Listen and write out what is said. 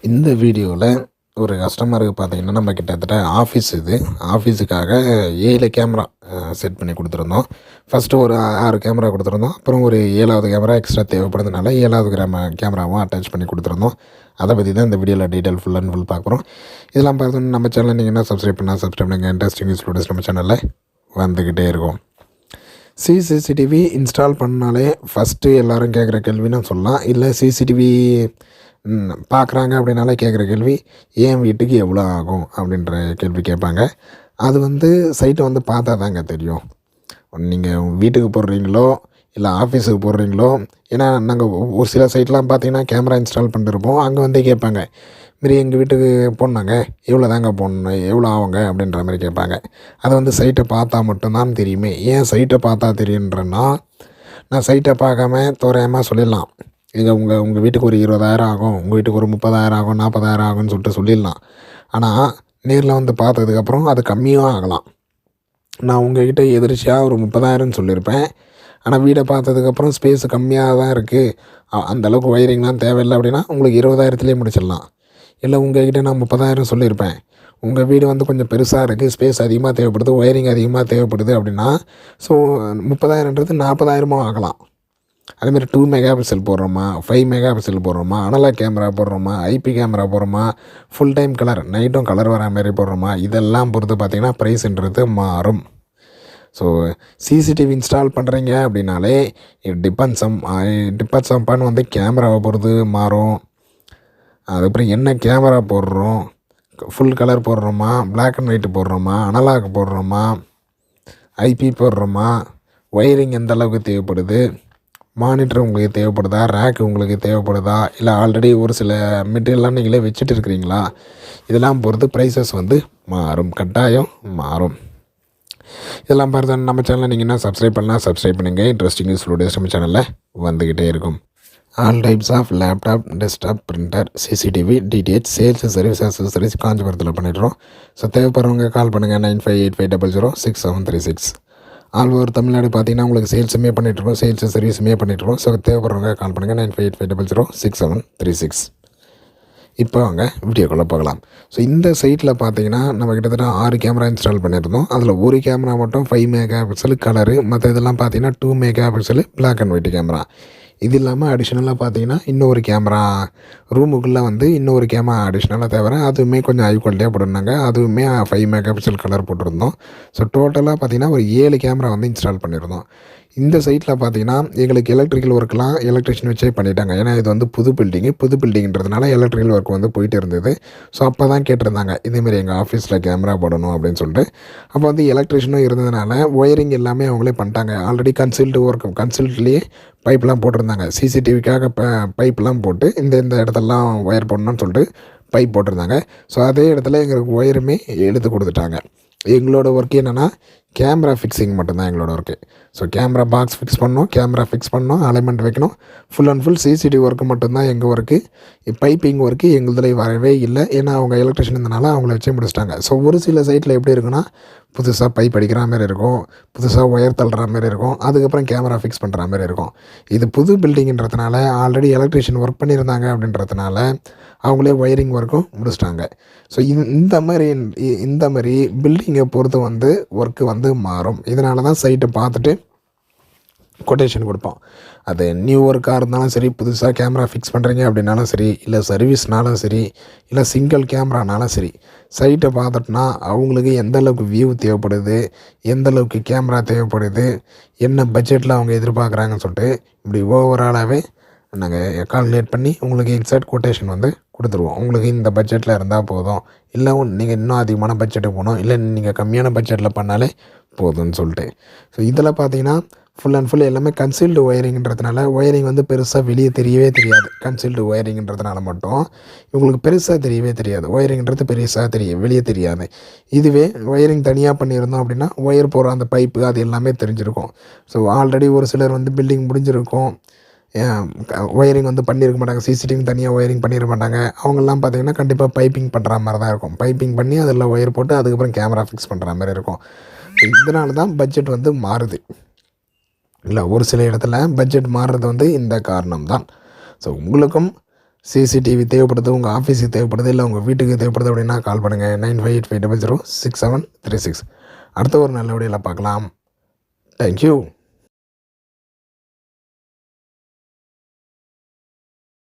இந்த வீடியோவில் ஒரு கஸ்டமருக்கு பார்த்தீங்கன்னா நம்ம கிட்டத்தட்ட ஆஃபீஸுக்காக 7 கேமரா செட் பண்ணி கொடுத்துருந்தோம். ஃபஸ்ட்டு ஒரு 6 கேமரா கொடுத்துருந்தோம். அப்புறம் ஒரு 7வது கேமரா எக்ஸ்ட்ரா தேவைப்படுறதுனால 7வது கேமராவும் அட்டாச் பண்ணி கொடுத்துருந்தோம். அதை பற்றி தான் இந்த வீடியோவில் டீட்டெயில் ஃபுல் அண்ட் ஃபுல் பார்க்குறோம். இதெல்லாம் பார்த்தோன்னா நம்ம சேனல் நீங்கள் என்ன சப்ஸ்கிரைப் பண்ணுங்கள். இன்ட்ரெஸ்டிங் ஸ்டூடெண்ட்ஸ் நம்ம சேனலில் வந்துக்கிட்டே இருக்கும். சிசிடிவி இன்ஸ்டால் பண்ணாலே ஃபஸ்ட்டு எல்லோரும் கேட்குற கேள்வின்னு சொல்லலாம். இல்லை சிசிடிவி பார்க்குறாங்க அப்படின்னாலே கேட்குற கேள்வி, என் வீட்டுக்கு எவ்வளோ ஆகும் அப்படின்ற கேள்வி கேட்பாங்க. அது சைட்டை பார்த்தா தாங்க தெரியும். நீங்கள் வீட்டுக்கு போடுறீங்களோ இல்லை ஆஃபீஸுக்கு போடுறீங்களோ, ஏன்னா நாங்கள் ஒரு சில சைட்லாம் பார்த்தீங்கன்னா கேமரா இன்ஸ்டால் பண்ணிருப்போம். அங்கே கேட்பாங்க, மாரி எங்கள் வீட்டுக்கு போடணுங்க, எவ்வளோ தாங்க போடணும், எவ்வளோ ஆகுங்க அப்படின்ற மாதிரி கேட்பாங்க. அதை சைட்டை பார்த்தா மட்டும்தான் தெரியுமே. ஏன் சைட்டை பார்த்தா தெரியுன்றன்னா, நான் சைட்டை பார்க்காம தோராயமாக சொல்லிடலாம், இது உங்கள் வீட்டுக்கு ஒரு 20,000 ஆகும், உங்கள் வீட்டுக்கு ஒரு 30,000 ஆகும், 40,000 ஆகும்னு சொல்லிட்டு சொல்லிடலாம். ஆனால் நேரில் பார்த்ததுக்கப்புறம் அது கம்மியும் ஆகலாம். நான் உங்கள்கிட்ட எதிர்ச்சியாக ஒரு 30,000ன்னு சொல்லியிருப்பேன். ஆனால் வீடை பார்த்ததுக்கப்புறம் ஸ்பேஸ் கம்மியாக தான் இருக்குது, அந்தளவுக்கு ஒயரிங்லாம் தேவையில்லை அப்படின்னா உங்களுக்கு 20,000த்துலேயே முடிச்சிடலாம். இல்லை உங்கள்கிட்ட நான் 30,000 சொல்லியிருப்பேன், உங்கள் வீடு கொஞ்சம் பெருசாக இருக்குது, ஸ்பேஸ் அதிகமாக தேவைப்படுது, ஒயரிங் அதிகமாக தேவைப்படுது அப்படின்னா ஸோ 30,000ன்றது 40,000 ஆகலாம். அதேமாதிரி 2 மெகா பிக்சல் போடுறோமா, 5 மெகா பிக்சல் போடுறோமா, அனலாக் கேமரா போடுறோமா, ஐபி கேமரா போடுறோமா, ஃபுல் டைம் கலர் நைட்டும் கலர் வர மாதிரி போடுறோமா, இதெல்லாம் பொறுத்து பார்த்திங்கன்னா ப்ரைஸுன்றது மாறும். ஸோ சிசிடிவி இன்ஸ்டால் பண்ணுறீங்க அப்படின்னாலே டிபெண்ட்ஸ் அப்பான் கேமராவை பொறுத்து மாறும். அதுக்கப்புறம் என்ன கேமரா போடுறோம், ஃபுல் கலர் போடுறோமா, பிளாக் அண்ட் ஒயிட் போடுறோமா, அனலாக் போடுறோமா, ஐபி போடுறோமா, ஒயரிங் எந்த அளவுக்கு தேவைப்படுது, மானிட்டர் உங்களுக்கு தேவைப்படுதா, ரேக்கு உங்களுக்கு தேவைப்படுதா, இல்லை ஆல்ரெடி ஒரு சில மெட்டீரியல்லாம் நீங்களே வச்சுட்டு இருக்கிறீங்களா, இதெல்லாம் பொறுத்து ப்ரைஸஸ் மாறும், கட்டாயம் மாறும். இதெல்லாம் பார்த்து நம்ம சேனலில் நீங்கள் என்ன சப்ஸ்கிரைப் பண்ணலாம், சப்ஸ்கிரைப் பண்ணுங்கள். இன்ட்ரெஸ்டிங் ஸ்டூடியோஸ் நம்ம சேனலில் வந்துக்கிட்டே இருக்கும். All types of laptop, desktop, printer, CCTV, DTH, sales, service, accessories காஞ்சிபுரத்தில் பண்ணிடுறோம். ஸோ தேவைப்படுறவங்க கால் பண்ணுங்கள். 9585006736. ஆல் ஓவர் தமிழ்நாடு பார்த்தீங்கன்னா உங்களுக்கு சேல்ஸுமே பண்ணிட்டுருக்கோம், சேல்ஸ் சர்வீஸுமே பண்ணிட்டுருக்கோம். ஸோ தேவைப்படுறவங்க கால் பண்ணுங்கள். 9585006736. இப்போ வாங்க வீடியோக்குள்ளே போகலாம். ஸோ இந்த சைட்டில் பார்த்தீங்கன்னா நம்ம கிட்டத்தட்ட 6 கேமரா இன்ஸ்டால் பண்ணியிருந்தோம். அதில் ஒரு கேமரா மட்டும் 5 மெகா பிக்சல் கலரு, மற்ற இதெல்லாம் பார்த்தீங்கன்னா 2 mega pixel black and white camera. இது இல்லாமல் அடிஷ்னலாக பார்த்தீங்கன்னா இன்னொரு கேமரா ரூமுக்குள்ளே இன்னொரு கேமரா அடிஷ்னலாக தேவை, அதுவுமே கொஞ்சம் ஹை குவாலிட்டியாக போட்டிருந்தாங்க. அதுவுமே 5 மெகா பிக்சல் கலர் போட்டிருந்தோம். ஸோ டோட்டலாக பார்த்தீங்கன்னா ஒரு 7 கேமரா இன்ஸ்டால் பண்ணியிருந்தோம். இந்த சைட்டில் பார்த்தீங்கன்னா எங்களுக்கு எலக்ட்ரிக்கல் ஒர்க்லாம் எலக்ட்ரிஷியன் வச்சே பண்ணிட்டாங்க. ஏன்னா இது புது பில்டிங்கிறதுனால எலக்ட்ரிக்கல் ஒர்க் போயிட்டு இருந்தது. ஸோ அப்போ தான் கேட்டிருந்தாங்க, இதேமாரி எங்கள் ஆஃபீஸில் கேமரா போடணும் அப்படின்னு சொல்லிட்டு. அப்போ எலக்ட்ரிஷியனும் இருந்ததுனால ஒயரிங் எல்லாமே அவங்களே பண்ணிட்டாங்க. ஆல்ரெடி கன்சல்ட்லேயே பைப்லாம் போட்டிருந்தாங்க. சிசிடிவிக்காக பைப்லாம் போட்டு இந்த இடத்தெல்லாம் ஒயர் போடணும்னு சொல்லிட்டு பைப் போட்டிருந்தாங்க. ஸோ அதே இடத்துல எங்களுக்கு ஒயருமே எடுத்து கொடுத்துட்டாங்க. எங்களோட ஒர்க் என்னென்னா கேமரா ஃபிக்ஸிங் மட்டும்தான் எங்களோட work. So camera box fix பண்ணணும், கேமரா ஃபிக்ஸ் பண்ணணும், அலைன்மெண்ட் வைக்கணும், full and full CCTV work மட்டும்தான் எங்கள் ஒர்க்கு. பைப்பிங் ஒர்க்கு எங்களுதில் வரவே இல்லை. ஏன்னா அவங்க எலக்ட்ரிஷியன் இருந்தனால அவங்கள வச்சே முடிச்சிட்டாங்க. ஸோ ஒரு சில சைட்டில் எப்படி இருக்குன்னா, புதுசாக பைப் அடிக்கிற மாதிரி இருக்கும், புதுசாக ஒயர் தள்ளுற மாதிரி இருக்கும், அதுக்கப்புறம் கேமரா ஃபிக்ஸ் பண்ணுற மாதிரி இருக்கும். இது புது பில்டிங்கிறதுனால ஆல்ரெடி எலக்ட்ரிஷியன் ஒர்க் பண்ணியிருந்தாங்க அப்படின்றதுனால அவங்களே ஒயரிங் ஒர்க்கும் முடிச்சிட்டாங்க. ஸோ இந்த மாதிரி பில்டிங்கை பொறுத்து ஒர்க்கு மாறும். இதனால தான் சைட்டை பார்த்துட்டு கொட்டேஷன் கொடுப்போம். அது நியூ ஒர்க்காக இருந்தாலும் சரி, புதுசாக கேமரா ஃபிக்ஸ் பண்ணுறீங்க அப்படின்னாலும் சரி, இல்லை சர்வீஸ்னாலும் சரி, இல்லை சிங்கிள் கேமரானாலும் சரி, சைட்டை பார்த்துட்டுனா அவங்களுக்கு எந்த அளவுக்கு வியூ தேவைப்படுது, எந்த அளவுக்கு கேமரா தேவைப்படுது, என்ன பட்ஜெட்டில் அவங்க எதிர்பார்க்குறாங்கன்னு சொல்லிட்டு இப்படி ஓவராலாகவே நாங்கள் கால்குலேட் பண்ணி உங்களுக்கு எக்ஸாக்ட் கொட்டேஷன் கொடுத்துருவோம். உங்களுக்கு இந்த பட்ஜெட்டில் இருந்தால் போதும், இல்லை நீங்கள் இன்னும் அதிகமான பட்ஜெட்டுக்கு போகணும், இல்லை நீங்கள் கம்மியான பட்ஜெட்டில் பண்ணாலே போதும்னு சொல்லிட்டு. ஸோ இதில் பார்த்தீங்கன்னா ஃபுல் அண்ட் ஃபுல் எல்லாமே கன்சீல்டு ஒயரிங்கிறதுனால ஒயரிங் பெருசாக வெளியே தெரியவே தெரியாது. கன்சீல்டு ஒயரிங்கிறதுனால மட்டும் இவங்களுக்கு பெருசாக தெரியவே தெரியாது. ஒயரிங்கிறது பெருசாக வெளியே தெரியாது. இதுவே ஒயரிங் தனியாக பண்ணியிருந்தோம் அப்படின்னா ஒயர் போகிற அந்த பைப்பு அது எல்லாமே தெரிஞ்சிருக்கும். ஸோ ஆல்ரெடி ஒரு சிலர் பில்டிங் முடிஞ்சிருக்கும், ஒயரிங் பண்ணியிருக்க மாட்டாங்க, சிசிடிவி தனியாக ஒயரிங் பண்ணிட மாட்டாங்க. அவங்கெல்லாம் பார்த்திங்கன்னா கண்டிப்பாக பைப்பிங் பண்ணுற மாதிரி தான் இருக்கும். பைப்பிங் பண்ணி அதில் ஒயர் போட்டு அதுக்கப்புறம் கேமரா ஃபிக்ஸ் பண்ணுற மாதிரி இருக்கும். இதனால தான் பட்ஜெட் மாறுது. இல்லை ஒரு சில இடத்துல பட்ஜெட் மாறுறது இந்த காரணம் தான். ஸோ உங்களுக்கும் சிசிடிவி தேவைப்படுது, உங்கள் ஆஃபீஸுக்கு தேவைப்படுது, இல்லை உங்கள் வீட்டுக்கு தேவைப்படுது அப்படின்னா கால் பண்ணுங்கள் 9585006736. அடுத்த ஒரு நல்ல வீடியோவில் பார்க்கலாம். தேங்க்யூ.